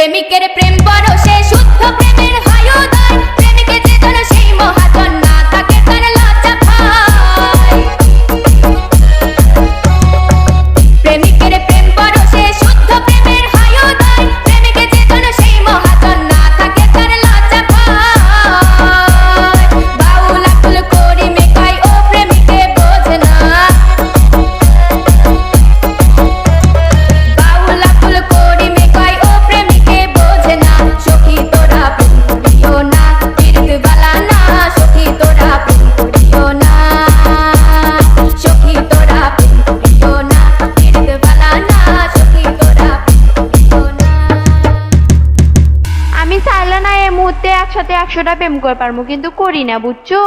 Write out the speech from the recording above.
প্রেমিকের প্রেম পরশে শুদ্ধ প্রেমের হয় উদয়, প্রেমিকের যে জন সেই মহাজন, না থাকে তার লজ্জা ভয়। প্রেমিকের প্রেম পরশে শুদ্ধ প্রেমের হয় উদয়, প্রেমিকের যে জন সেই মহাজন, না থাকে তার লজ্জা ভয়। বাউল আকুল করি মেকাই ও প্রেমিকে বোঝে না, বাউল আকুল করি মেকাই ও প্রেমিকে বোঝে না। সখী তোরা প্রেম করিও না, পীরতবালা না, সখী তোরা প্রেম করিও না, সখী তোরা প্রেম করিও না, পীরতবালা না, সখী তোরা প্রেম করিও না। আমি চাইলে না এই মুহূর্তে একসাথে 100টা প্রেম করে পারবো, কিন্তু করি না, বুঝছো?